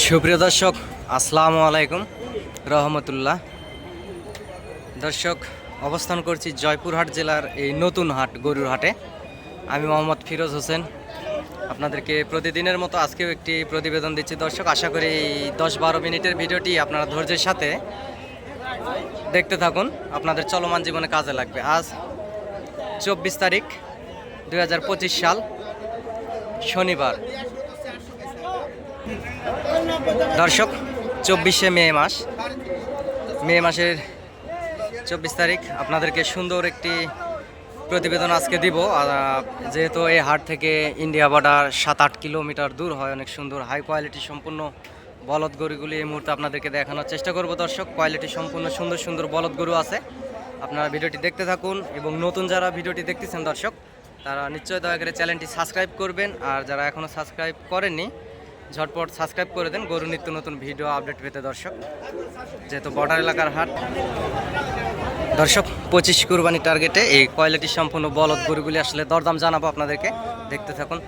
সুপ্রিয় দর্শক, আসসালামু আলাইকুম রহমতুল্লাহ। দর্শক, অবস্থান করছি জয়পুরহাট জেলার এই নতুন হাট, গরুর হাটে। আমি মোহাম্মদ ফিরোজ হোসেন আপনাদেরকে প্রতিদিনের মতো আজকেও একটি প্রতিবেদন দিচ্ছি। দর্শক, আশা করি এই 10-12 মিনিটের ভিডিওটি আপনারা ধৈর্যের সাথে দেখতে থাকুন, আপনাদের চলমান জীবনে কাজে লাগবে। আজ 24 তারিখ 2025 সাল, শনিবার। দর্শক, 24শে মে মাসের 24 তারিখ আপনাদেরকে সুন্দর একটি প্রতিবেদন আজকে দিব। যেহেতু এই হাট থেকে ইন্ডিয়া বর্ডার 7-8 কিলোমিটার দূর হয়, অনেক সুন্দর হাই কোয়ালিটি সম্পূর্ণ বলদ গরুগুলি এই মুহূর্তে আপনাদেরকে দেখানোর চেষ্টা করব। দর্শক, কোয়ালিটি সম্পূর্ণ সুন্দর সুন্দর বলদ গরু আছে, আপনারা ভিডিওটি দেখতে থাকুন। এবং নতুন যারা ভিডিওটি দেখতেছেন দর্শক, তারা নিশ্চয়ই দয়া করে চ্যানেলটি সাবস্ক্রাইব করবেন, আর যারা এখনও সাবস্ক্রাইব করেননি ঝটপট সাবস্ক্রাইব করে দেন গরু নিত্য নতুন ভিডিও আপডেট পেতে। দর্শক, যেহেতু বর্ডার এলাকার হাট, দর্শক 25 কুরবানি টার্গেটে এই কোয়ালিটি সম্পূর্ণ বলদ গরুগুলি আসলে দরদাম জানাবো আপনাদেরকে, দেখতে থাকুন।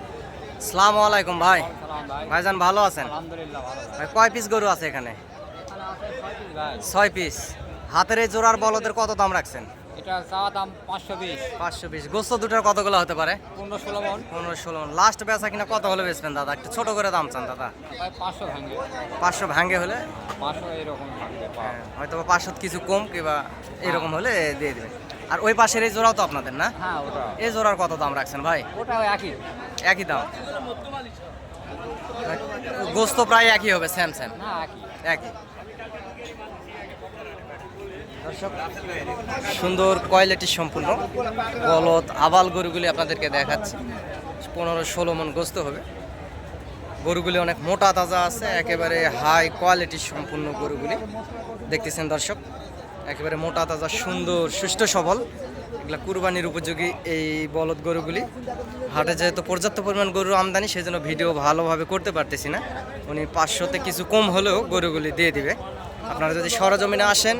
আসসালামু আলাইকুম ভাই। ভাইজান ভালো আছেন? ভাই, কয় পিস গরু আছে এখানে? 6 পিস। হাতের এই জোড়ার বলদের কত দাম রাখছেন? এটা চাওয়া দাম 520। 520। গোস্ত দুটার কতগুলো হতে পারে? 15-16 মণ। 15-16 মণ। লাস্ট বেচা কিনা কত হলে বেচবেন দাদা? একটু ছোট করে দাম চান দাদা। ভাই 500 ভাঙে। 500 ভাঙে হলে 500 এরকম ভাঙবে। হয়তো 500 কিছু কম কিংবা এরকম হলে দিয়ে দেবেন। আর ওই পাশের এই জোড়াও তো আপনাদের না? হ্যাঁ, ওটা এই জোড়ার কত দাম রাখছেন ভাই? ওটাও একই একই দাম। গোস্ত প্রায় একই হবে, সেম সেম না, একই একই। দর্শক, সুন্দর কোয়ালিটি সম্পূর্ণ বলদ আবাল গরুগুলি আপনাদেরকে দেখাচ্ছি। 15-16 মণ গোস্ত হবে। গরুগুলি অনেক মোটা তাজা আছে, একেবারে হাই কোয়ালিটি সম্পূর্ণ গরুগুলি দেখতেছেন দর্শক, একেবারে মোটা তাজা সুন্দর সুষ্ঠু সবল, এগুলা কুরবানির উপযোগী এই বলদ গরুগুলি। হাটে যেহেতু পর্যাপ্ত পরিমাণ গরুর আমদানি, সেই জন্য ভিডিও ভালোভাবে করতে পারতেছি না। উনি 500-তে কিছু কম হলেও গরুগুলি দিয়ে দিবে। আপনারা যদি সরজমিনে আসেন,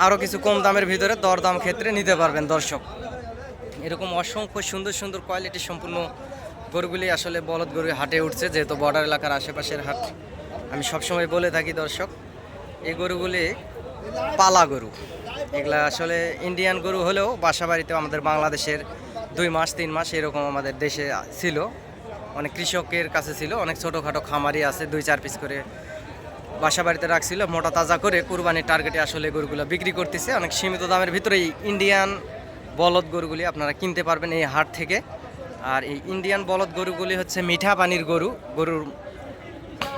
আরও কিছু কম দামের ভিতরে দরদাম ক্ষেত্রে নিতে পারবেন। দর্শক, এরকম অসংখ্য সুন্দর সুন্দর কোয়ালিটি সম্পূর্ণ গরুগুলি আসলে বলদ গরু হাটে উঠছে, যেহেতু বর্ডার এলাকার আশেপাশের হাট। আমি সবসময় বলে থাকি দর্শক, এই গরুগুলি পালা গরু। এগুলা আসলে ইন্ডিয়ান গরু হলেও বাসা বাড়িতেও আমাদের বাংলাদেশের 2-3 মাস এরকম আমাদের দেশে ছিল, অনেক কৃষকের কাছে ছিল, অনেক ছোটোখাটো খামারি আছে 2-4 পিস করে বাসা বাড়িতে রাখছিল, মোটা তাজা করে কুরবানির টার্গেটে আসলে গরুগুলো বিক্রি করতেছে। অনেক সীমিত দামের ভিতরে এই ইন্ডিয়ান বলদ গরুগুলি আপনারা কিনতে পারবেন এই হাট থেকে। আর এই ইন্ডিয়ান বলদ গরুগুলি হচ্ছে মিঠা পানির গরু, গরুর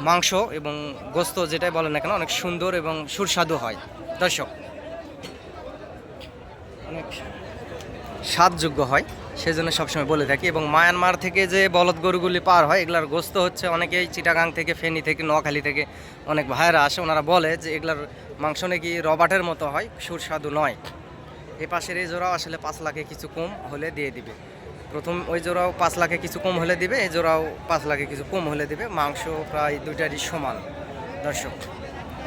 মাংস এবং গোস্ত যেটাই বলেন না কেন অনেক সুন্দর এবং সুস্বাদু হয়। দর্শক, অনেক স্বাদযোগ্য হয়, সেজন্য সবসময় বলে থাকি। এবং মায়ানমার থেকে যে বলদ গরুগুলি পার হয়, এগুলার গোস্ত হচ্ছে অনেকেই চিটাগাং থেকে, ফেনী থেকে, নোয়াখালী থেকে অনেক ভাইয়েরা আসে, ওনারা বলে যে এগুলার মাংস নাকি রবাটের মতো হয়, সুস্বাদু নয়। এই পাশের এই জোড়াও আসলে 5 লাখে কিছু কম হলে দিয়ে দিবে। প্রথম ওই জোড়াও 5 লাখে কিছু কম হলে দিবে, এই জোড়াও 5 লাখে কিছু কম হলে দিবে। মাংস প্রায় দুইটারই সমান। দর্শক,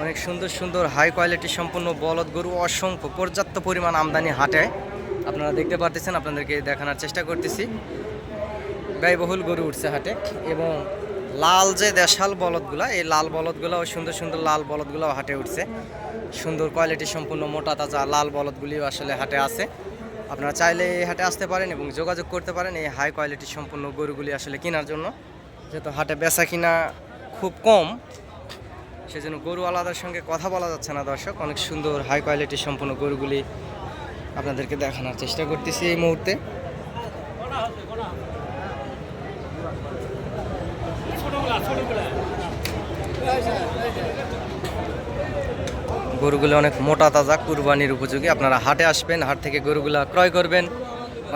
অনেক সুন্দর সুন্দর হাই কোয়ালিটি সম্পূর্ণ বলদ গরু অসংখ্য পর্যাপ্ত পরিমাণ আমদানি হাটে আপনারা দেখতে পারতেছেন, আপনাদেরকে দেখানোর চেষ্টা করতেছি। ব্যয়বহুল গরু উঠছে হাটে। এবং লাল যে দেশাল বলদগুলা, এই লাল বলদগুলাও সুন্দর সুন্দর লাল বলদগুলাও হাটে উঠছে। সুন্দর কোয়ালিটি সম্পূর্ণ মোটা তাজা লাল বলদগুলিও আসলে হাটে আছে। আপনারা চাইলে এই হাটে আসতে পারেন এবং যোগাযোগ করতে পারেন এই হাই কোয়ালিটি সম্পূর্ণ গরুগুলি আসলে কেনার জন্য। যেহেতু হাটে বেচা কিনা খুব কম, সেজন্য গরুওয়ালাদের সঙ্গে কথা বলা যাচ্ছে না। দর্শক, অনেক সুন্দর হাই কোয়ালিটি সম্পূর্ণ গরুগুলি আপনাদেরকে দেখানোর চেষ্টা করতেছি এই মুহূর্তে। গরুগুলো অনেক মোটা তাজা, কুরবানির উপযোগী। আপনারা হাটে আসবেন, হাট থেকে গরুগুলা ক্রয় করবেন।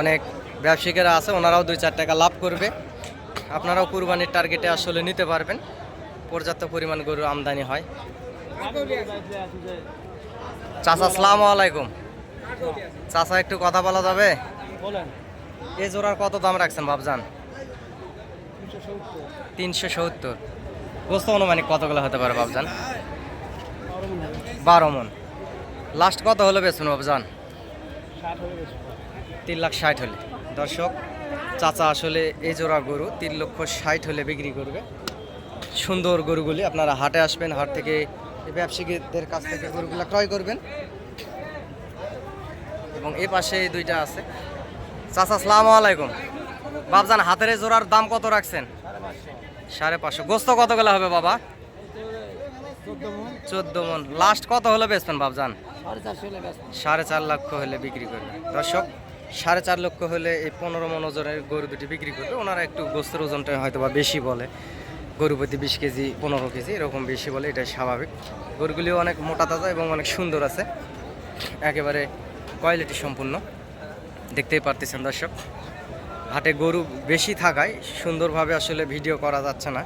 অনেক ব্যবসায়িকেরা আছে, ওনারাও 2-4 টাকা লাভ করবে। আপনারাও কুরবানির টার্গেটে আসলে নিতে পারবেন, পর্যাপ্ত পরিমাণ গরু আমদানি হয়। চাচা, আসসালামু আলাইকুম। চাচা, একটু কথা বলা যাবে? এই জোড়ার কত দাম রাখছেন বাবজান? 370। গোস্ত অনুমানিক কতগুলো হতে পারে বাবজান? 12 মণ। লাস্ট কত হলে বেচুন বাবজান? 3,60,000 হলে। দর্শক, চাচা আসলে এই জোড়া গরু 3,60,000 হলে বিক্রি করবে। সুন্দর গরুগুলি আপনারা হাটে আসবেন, হাট থেকে এই ব্যবসায়ীদের কাছ থেকে গরুগুলো ক্রয় করবেন। এবং এই পাশে এই দুইটা আছে। চাচা আসসালামু আলাইকুম। বাবজান হাতের এই জোড়ার দাম কত রাখছেন? 550। গোস্ত কত গেলে হবে বাবা? 14 মন। লাস্ট কত হলে বেচবেন বাবজান? 4.5 লক্ষ হলে বিক্রি করবে। দর্শক 4.5 লক্ষ হলে এই 15 মন ওজনের গরু দুটি বিক্রি করবে। ওনারা একটু গোস্তের ওজনটা হয়তো বা বেশি বলে, গরু প্রতি 20 কেজি 15 কেজি এরকম বেশি বলে, এটাই স্বাভাবিক। গরুগুলিও অনেক মোটা তাজা এবং অনেক সুন্দর আছে, একেবারে কোয়ালিটি সম্পূর্ণ। দেখতেই পারতেছেন দর্শক, হাটে গরু বেশি থাকায় সুন্দরভাবে আসলে ভিডিও করা যাচ্ছে না।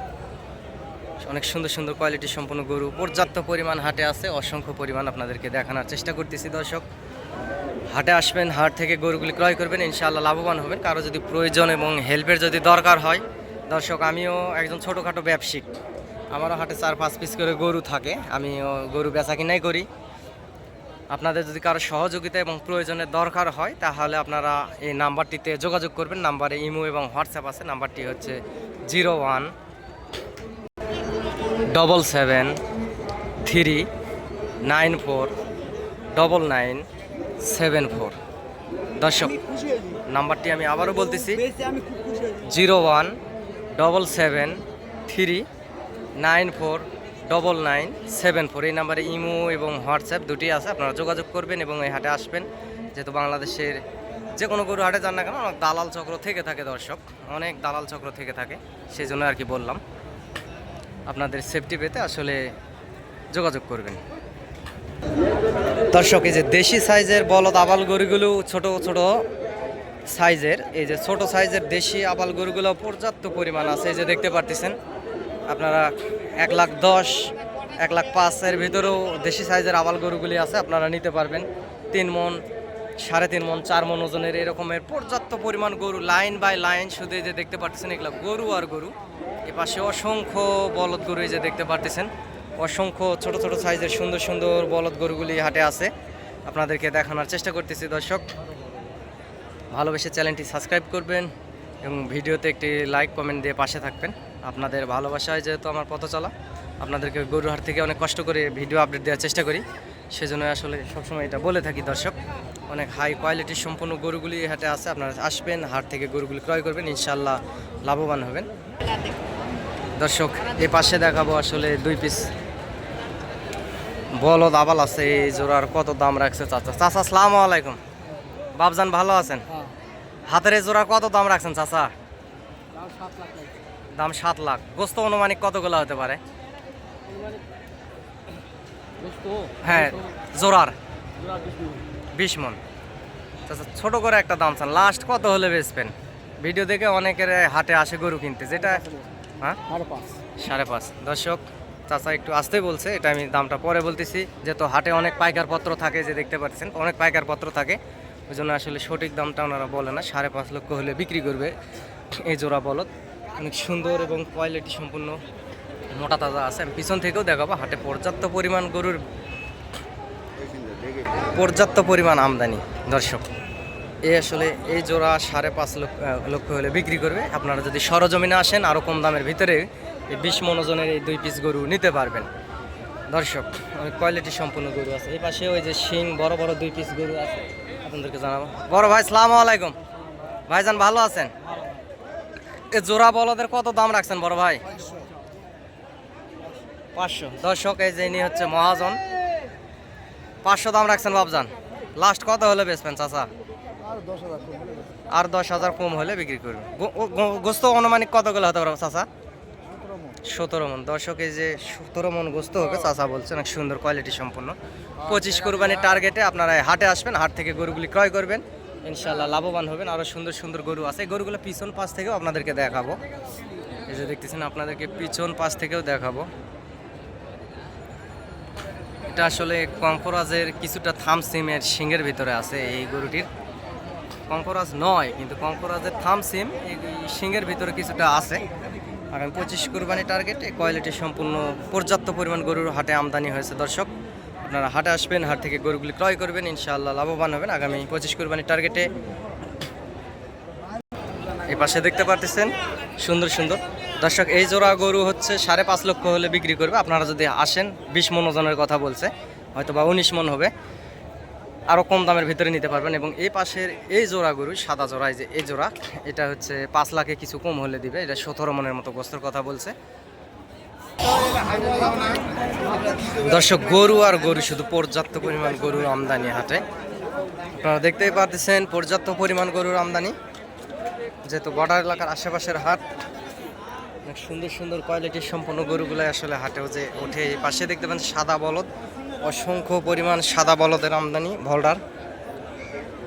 অনেক সুন্দর সুন্দর কোয়ালিটি সম্পন্ন গরু পর্যাপ্ত পরিমাণ হাটে আছে, অসংখ্য পরিমাণ আপনাদেরকে দেখানোর চেষ্টা করতেছি। দর্শক হাটে আসবেন, হাট থেকে গরুগুলি ক্রয় করবেন, ইনশাআল্লাহ লাভবান হবেন। কারো যদি প্রয়োজন এবং হেল্পের যদি দরকার হয়, দর্শক আমিও একজন ছোটোখাটো ব্যবসায়িক, আমারও হাটে 4-5 পিস করে গরু থাকে, আমিও গরু বেচা কিনাই করি। আপনাদের যদি কারো সহযোগিতা এবং প্রয়োজনের দরকার হয় তাহলে আপনারা এই নাম্বারটিতে যোগাযোগ করবেন। নাম্বারে ইমো এবং হোয়াটসঅ্যাপ আছে। নাম্বারটি হচ্ছে 017739499974। দর্শক নাম্বারটি আমি আবারও বলতেছি, 017739499974। এই নাম্বারে ইমো এবং হোয়াটসঅ্যাপ দুটি আছে, আপনারা যোগাযোগ করবেন এবং এই হাটে আসবেন। যেহেতু বাংলাদেশের যে কোনো গরু হাটে যান না কেন অনেক দালাল চক্র থেকে থাকে দর্শক, অনেক দালাল চক্র থেকে থাকে, সেই জন্য আর কি বললাম। আপনাদের সেফটি পেতে আসলে যোগাযোগ করবেন। দর্শক এই যে দেশি সাইজের বলদ আবাল গরুগুলো ছোট ছোট সাইজের, এই যে ছোট সাইজের দেশি আবাল গরুগুলো পর্যাপ্ত পরিমাণ আছে। এই যে দেখতে পারতেছেন আপনারা 1,10,000 1,05,000 এর ভিতরেও দেশি সাইজের আবাল গরুগুলি আছে, আপনারা নিতে পারবেন। 3 মন 3.5 মন 4 মন ওজনের এরকমের পর্যাপ্ত পরিমাণ গরু লাইন বাই লাইন। শুধু এই যে দেখতে পারতেছেন এগুলো গরু আর গরু। এপাশে অসংখ্য বলদ গরু এই যে দেখতে পারতেছেন, অসংখ্য ছোট ছোট সাইজের সুন্দর সুন্দর বলদ গরুগুলি হাটে আছে, আপনাদেরকে দেখানোর চেষ্টা করতেছি। দর্শক ভালোবেসে চ্যানেলটি সাবস্ক্রাইব করবেন এবং ভিডিওতে একটি লাইক কমেন্ট দিয়ে পাশে থাকবেন। আপনাদের ভালোবাসায় যেহেতু আমার পথ চলা, আপনাদেরকে গরুর হাট থেকে অনেক কষ্ট করে ভিডিও আপডেট দেওয়ার চেষ্টা করি, সেজন্য আসলে সবসময় এটা বলে থাকি। দর্শক অনেক হাই কোয়ালিটির সম্পূর্ণ গরুগুলি হাটে আছে, আপনারা আসবেন, হাট থেকে গরুগুলি ক্রয় করবেন, ইনশাআল্লাহ লাভবান হবেন। দর্শক এই পাশে দেখাবো আসলে 2 পিস বলদ আবাল আছে। এই জোড়ার কত দাম রাখছে চাচা? চাচা আসসালামু আলাইকুম। বাবজান ভালো আছেন? হাতের এই জোড়ার কত দাম রাখছেন চাচা? দাম 7 লাখ। গোস্ত অনুমানিক কতগুলো হতে পারে? হ্যাঁ জোড়ার 20 মন। চাচা ছোট করে একটা দাম চান, লাস্ট কত হলে বেচবেন? ভিডিও দেখে অনেকের হাটে আসে গরু কিনতে, যেটা হ্যাঁ 5.5। দর্শক চাচা একটু আসতে বলছে, এটা আমি দামটা পরে বলতেছি, যেহেতু হাটে অনেক পাইকার পত্র থাকে, যে দেখতে পাচ্ছেন অনেক পাইকার পত্র থাকে, ওই জন্য আসলে সঠিক দামটা ওনারা বলে না। 5.5 লক্ষ হলে বিক্রি করবে এই জোড়া বলদ। অনেক সুন্দর এবং কোয়ালিটি সম্পূর্ণ মোটা তাজা আছে। আমি পিছন থেকেও দেখাবো। হাটে পর্যাপ্ত পরিমাণ গরুর পর্যাপ্ত পরিমাণ আমদানি। দর্শক এই আসলে এই জোড়া 5.5 লক্ষ হলে বিক্রি করবে। আপনারা যদি সরজমিনে আসেন আরও কম দামের ভিতরে এই 20 মন ওজনের এই 2 পিস গরু নিতে পারবেন। দর্শক অনেক কোয়ালিটি সম্পূর্ণ গরু আছে। এই পাশে ওই যে শিং বড় বড় 2 পিস গরু আছে, আপনাদেরকে জানাবো। বড় ভাই আসসালামু আলাইকুম। ভাইজান ভালো আছেন? এই জোড়া বলদের কত দাম রাখছেন বড় ভাই? 500। দর্শক এই যে ইনি হচ্ছে মহাজন, 500 দাম রাখছেন বাবজান। লাস্ট কত হলে বেচবেন চাচা? আর 10,000 কম হলে বিক্রি করবে। গোস্ত অনুমানিক কতগুলো হতে পারবে চাচা? 17 মন। দর্শক এই যে 17 মন গোস্ত হবে চাচা বলছে, অনেক সুন্দর কোয়ালিটি সম্পূর্ণ। 25 কোরবানির টার্গেটে আপনারা হাটে আসবেন, হাট থেকে গরুগুলি ক্রয় করবেন, ইনশাআল্লাহ লাভবান হবেন। আরও সুন্দর সুন্দর গরু আছে, এই গরুগুলো পিছন পাশ থেকেও আপনাদেরকে দেখাবো। এই যে দেখতেছেন আপনাদেরকে পিছন পাশ থেকেও দেখাবো। এটা আসলে কঙ্করাজের কিছুটা থামসিমের শিংয়ের ভিতরে আছে এই গরুটির। কঙ্করাজ নয় কিন্তু কঙ্করাজের থামসিম এই শিংয়ের ভিতরে কিছুটা আছে। আগামী 25 কোরবানি টার্গেটে কোয়ালিটি সম্পূর্ণ পর্যাপ্ত পরিমাণ গরুর হাটে আমদানি হয়েছে। দর্শক আপনারা হাটে আসবেন, হাট থেকে গরুগুলি ক্রয় করবেন, ইনশাআল্লাহ লাভবান হবেন। আগামী 25 কোরবানি টার্গেটে এই পাশে দেখতে পারতেছেন সুন্দর সুন্দর। দর্শক এই জোড়া গরু হচ্ছে 5.5 লক্ষ হলে বিক্রি করবে। আপনারা যদি আসেন 20 মন ওজনের কথা বলছে, হয়তো বা 19 মন হবে, আরও কম দামের ভিতরে নিতে পারবেন। এবং এই পাশের এই জোড়া গরু সাদা জোড়া, এই যে এই জোড়া, এটা হচ্ছে 5 লাখে কিছু কম হলে দিবে। এটা 17 মনের মতো গোস্তের কথা বলছে। দর্শক গরু আর গরু, শুধু পর্যাপ্ত পরিমাণ গরুর আমদানি হাটে। আপনারা দেখতেই পাচ্ছেন পর্যাপ্ত পরিমাণ গরুর আমদানি, যেহেতু বর্ডার এলাকার আশেপাশের হাট। অনেক সুন্দর সুন্দর কোয়ালিটির সম্পন্ন গরুগুলো আসলে হাটেও যে ওঠে। এই পাশে দেখতে পাচ্ছেন সাদা বলদ, অসংখ্য পরিমাণ সাদা বলদের আমদানি ভলডার।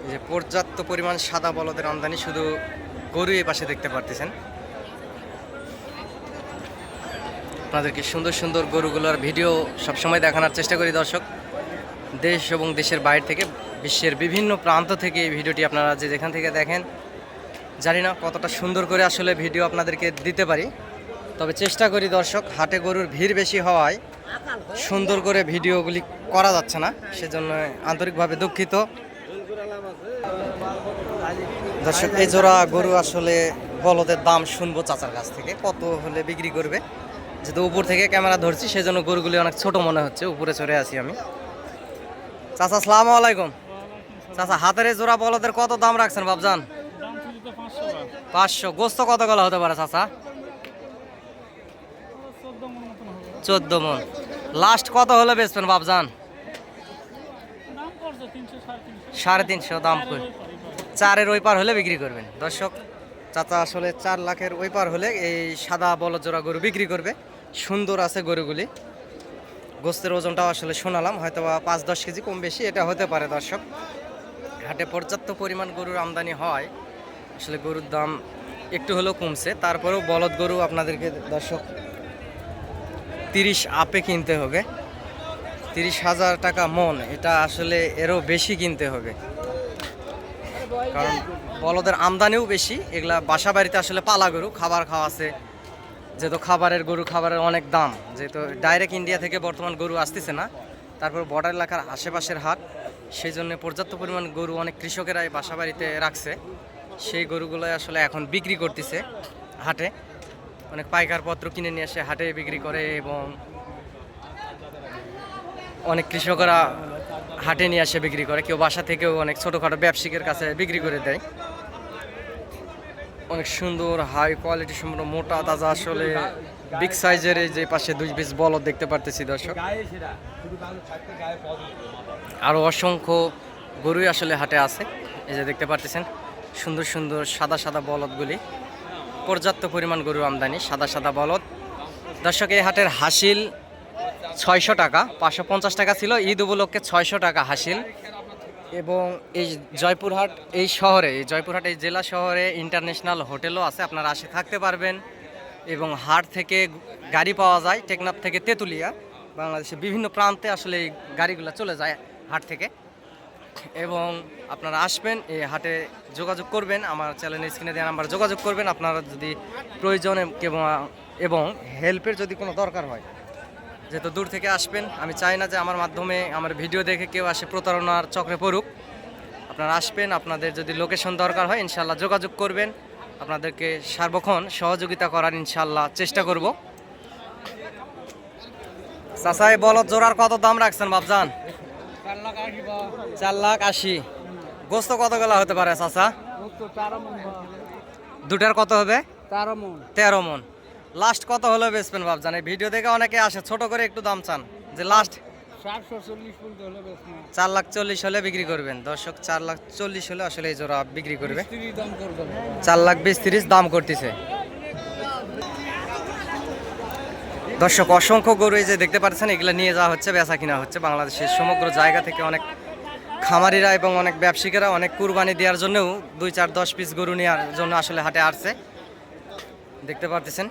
এই যে পর্যাপ্ত পরিমাণ সাদা বলদের আমদানি, শুধু গরু এই পাশে দেখতে পারতেছেন। আপনাদেরকে সুন্দর সুন্দর গরুগুলোর ভিডিও সবসময় দেখানোর চেষ্টা করি দর্শক। দেশ এবং দেশের বাইরে থেকে, বিশ্বের বিভিন্ন প্রান্ত থেকে এই ভিডিওটি আপনারা যে যেখান থেকে দেখেন, জানি না কতটা সুন্দর করে আসলে ভিডিও আপনাদেরকে দিতে পারি, তবে চেষ্টা করি দর্শক। হাটে গরুর ভিড় বেশি হওয়ায় সুন্দর করে ভিডিওগুলি করা যাচ্ছে না, সেজন্য আন্তরিকভাবে দুঃখিত দর্শক। এই জোড়া গরু আসলে বলদের দাম শুনবো চাচার কাছ থেকে, কত হলে বিক্রি করবে। যেহেতু উপর থেকে ক্যামেরা ধরছি, সেজন্য গরুগুলি অনেক ছোট মনে হচ্ছে, উপরে চড়ে আছি আমি। চাচা আসসালামু আলাইকুম। চাচা হাতের এই জোড়া বলদের কত দাম রাখছেন বাবজান? 500। গোস্ত কত গলা হতে পারে চাচা? 14 মন। লাস্ট কত হলে বেচবেন বাবজান? 350 দাম করে 4-এর ওই পার হলে বিক্রি করবেন দর্শক। চাচা আসলে 4 লাখের ওই পার হলে এই সাদা বলদ জোড়া গরু বিক্রি করবে। সুন্দর আছে গরুগুলি, গোস্তের ওজনটাও আসলে শোনালাম, হয়তো বা 5-10 কেজি কম বেশি এটা হতে পারে দর্শক। হাটে পর্যাপ্ত পরিমাণ গরুর আমদানি হয়, আসলে গরুর দাম একটু হলেও কমছে। তারপরেও বলদ গরু আপনাদেরকে দর্শক 30 আপে কিনতে হবে, 30,000 টাকা মন, এটা আসলে এরও বেশি কিনতে হবে, কারণ বলদের আমদানিও বেশি। এগুলা বাসা বাড়িতে আসলে পালা গরু, খাবার খাওয়াছে, যেহেতু খাবারের গরু, খাবারের অনেক দাম, যেহেতু ডাইরেক্ট ইন্ডিয়া থেকে বর্তমান গরু আসতেছে না, তারপর বর্ডার এলাকার আশেপাশের হাট, সেই জন্য পর্যাপ্ত পরিমাণ গরু অনেক কৃষকেরাই বাসা বাড়িতে রাখছে। সেই গরুগুলো আসলে এখন বিক্রি করতেছে হাটে, অনেক পাইকার পত্র কিনে নিয়ে এসে হাটে বিক্রি করে, এবং অনেক কৃষকরা হাটে নিয়ে এসে বিক্রি করে, কেউ বাসা থেকেও অনেক ছোটোখাটো ব্যবসায়ীর কাছে বিক্রি করে দেয়। অনেক সুন্দর হাই কোয়ালিটি সম্পূর্ণ মোটা তাজা, আসলে বিগ সাইজের এই যে পাশে 2 পিস বলদ দেখতে পারতেছি দর্শক। আরও অসংখ্য গরুই আসলে হাটে আছে, এই যে দেখতে পারতেছেন সুন্দর সুন্দর সাদা সাদা বলদগুলি। পর্যাপ্ত পরিমাণ গরু আমদানি, সাদা সাদা বলদ দর্শক। এই হাটের হাসিল 600 টাকা, 550 টাকা ছিল, ঈদ উপলক্ষে 600 টাকা হাসিল। এবং এই জয়পুরহাট এই শহরে, জয়পুরহাট এই জেলা শহরে ইন্টারন্যাশনাল হোটেলও আছে, আপনারা আসে থাকতে পারবেন। এবং হাট থেকে গাড়ি পাওয়া যায়, টেকনাফ থেকে তেঁতুলিয়া, বাংলাদেশের বিভিন্ন প্রান্তে আসলে এই গাড়িগুলো চলে যায় হাট থেকে। এবং আপনারা আসবেন, এই হাটে যোগাযোগ করবেন, আমার চ্যানেলের স্ক্রিনে দেওয়া নাম্বার যোগাযোগ করবেন আপনারা যদি প্রয়োজনে, এবং হেল্পের যদি কোনো দরকার হয়। যেহেতু দূর থেকে আসবেন, আমি চাই না যে আমার মাধ্যমে, আমার ভিডিও দেখে কেউ আসে প্রতারণার চক্রে পড়ুক। আপনারা আসবেন, আপনাদের যদি লোকেশন দরকার হয় ইনশাল্লাহ যোগাযোগ করবেন, আপনাদেরকে সার্বক্ষণ সহযোগিতা করার ইনশাল্লাহ চেষ্টা করব। চাচা এই বলদ জোড়ার কত দাম রাখছেন বাবজান? 4,80,000। গোস্ত কত গলা হতে পারে চাচা? দুটার কত হবে? 13 মন। লাস্ট কত হলে বেচবেন বাবজান? এই ভিডিও দেখে অনেকে আসে, ছোট করে একটু দাম চান, যে লাস্ট 4,40,000 হলে বিক্রি করবেন দর্শক। 4,40,000 হলে আসলে এই জোড়া বিক্রি করবে। 4,20,30,000 দাম করতেছে দর্শক। অসংখ্য গরু এই যে দেখতে পাচ্ছেন, এগুলো নিয়ে যাওয়া হচ্ছে, বেচা কিনা হচ্ছে। বাংলাদেশের সমগ্র জায়গা থেকে অনেক খামারিরা এবং অনেক ব্যবসায়ীরা অনেক কুরবানি দেওয়ার জন্যও 2-4-10 পিস গরু নেওয়ার জন্য আসলে হাটে আসছে, দেখতে পাচ্ছেন।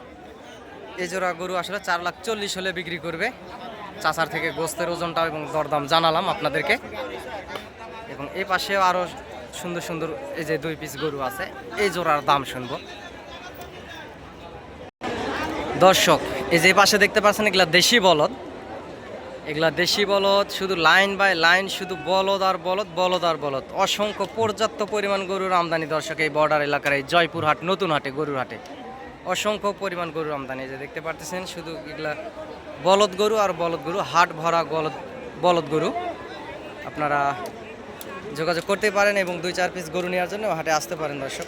এই জোড়া গরু আসলে 4,40,000 হলে বিক্রি করবে। চাচার থেকে গোস্তের ওজনটা এবং দরদাম জানালাম আপনাদেরকে। এবং এই পাশেও আরও সুন্দর সুন্দর এই যে 2 পিস গরু আছে, এই জোড়ার দাম শুনবো দর্শক। এই যে পাশে দেখতে পাচ্ছেন, এগুলা দেশি বলদ, এগুলা দেশি বলদ, শুধু লাইন বাই লাইন, শুধু বলদ আর বলদ, বলদ আর বলদ। অসংখ্য পর্যাপ্ত পরিমাণ গরুর আমদানি দর্শক এই বর্ডার এলাকার এই জয়পুর হাট, নতুন হাটে, গরুর হাটে অসংখ্য পরিমাণ গরুর আমদানি। এই যে দেখতে পারতেছেন শুধু এগুলা বলদ গরু আর বলদ গরু, হাট ভরা বলদ বলদ গরু। আপনারা যোগাযোগ করতে পারেন এবং 2-4 পিস গরু নেওয়ার জন্য হাটে আসতে পারেন দর্শক।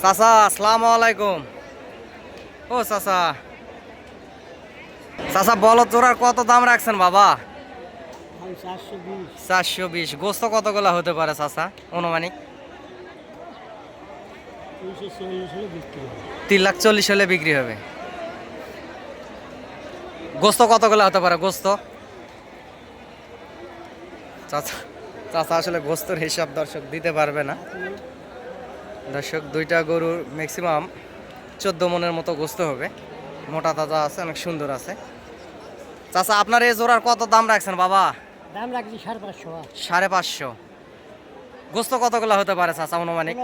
চাচা আসসালামু আলাইকুম। ও চাচা, চাচা বলদ জোড়ার কত দাম রাখছেন বাবা? 420। গোস্ত কতগুলা হতে পারে চাচা অনুমানিক? 340 হলে বিক্রি হবে। গোস্ত কতগুলা হতে পারে গোস্ত? চাচা চাচা আসলে গোস্তর হিসাব দর্শক দিতে পারবে না দর্শক। দুইটা গরুর ম্যাক্সিমাম 14 মনের মতো গোস্ত হবে। মোটা তাজা আছে, অনেক সুন্দর আছে। চাচা আপনার এই জোড়ার কত দাম রাখছেন বাবা? দাম রাখছি 550। 550। গোস্ত কতগুলা হতে পারে চাচা অনুমানিক?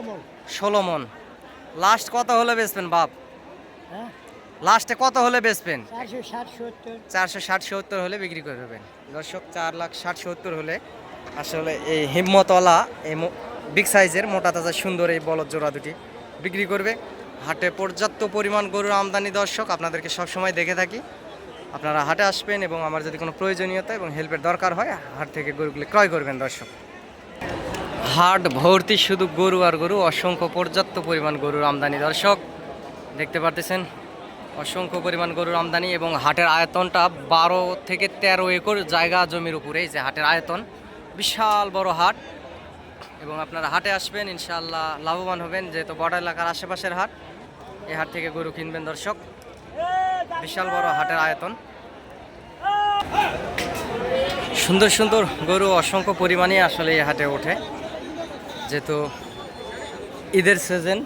16 মন। লাস্ট কত হলে বেচবেন বাপ? হ্যাঁ, লাস্টে কত হলে বেচবেন? 460-70। 460-70 হলে বিক্রি করবেন দর্শক। 4,60,70 হলে আসলে এই হিম্মতওয়ালা এই বিগ সাইজের মোটা তাজা সুন্দর এই বলদ জোড়া দুটি বিক্রি করবে। হাটে পর্যাপ্ত পরিমাণ গরুর আমদানি দর্শক, আপনাদেরকে সবসময় দেখে থাকি। আপনারা হাটে আসবেন এবং আমার যদি কোনো প্রয়োজনীয়তা এবং হেল্পের দরকার হয় হাট থেকে গরুগুলি ক্রয় করবেন দর্শক। হাট ভর্তি শুধু গরু আর গরু, অসংখ্য পর্যাপ্ত পরিমাণ গরুর আমদানি দর্শক দেখতে পারতেছেন। অসংখ্য পরিমাণ গরুর আমদানি এবং হাটের আয়তনটা 12 থেকে 13 একর জায়গা জমির উপরে। এই যে হাটের আয়তন, বিশাল বড় হাট এবং আপনারা হাটে আসবেন ইনশাআল্লাহ লাভবান হবেন, যেহেতু বর্ডার এলাকার আশেপাশের হাট। এই হাট থেকে গরু কিনবেন দর্শক। বিশাল বড় হাটের আয়তন, সুন্দর সুন্দর গরু অসংখ্য পরিমাণে আসলে এই হাটে ওঠে, যেহেতু ঈদের সিজন।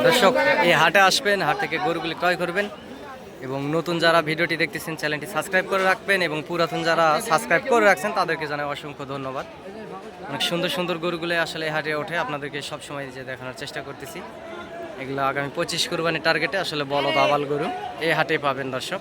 দর্শক এই হাটে আসবেন, হাট থেকে গরুগুলি ক্রয় করবেন এবং নতুন যারা ভিডিওটি দেখতেছেন চ্যানেলটি সাবস্ক্রাইব করে রাখবেন এবং পুরাতন যারা সাবস্ক্রাইব করে রাখছেন তাদেরকে জানাই অসংখ্য ধন্যবাদ। অনেক সুন্দর সুন্দর গরুগুলো আসলে এই হাটে ওঠে, আপনাদেরকে সবসময় যে দেখানোর চেষ্টা করতেছি। এগুলো আগামী 25 কুরবানির টার্গেটে আসলে বলদ আবাল গরু এই হাটে পাবেন দর্শক।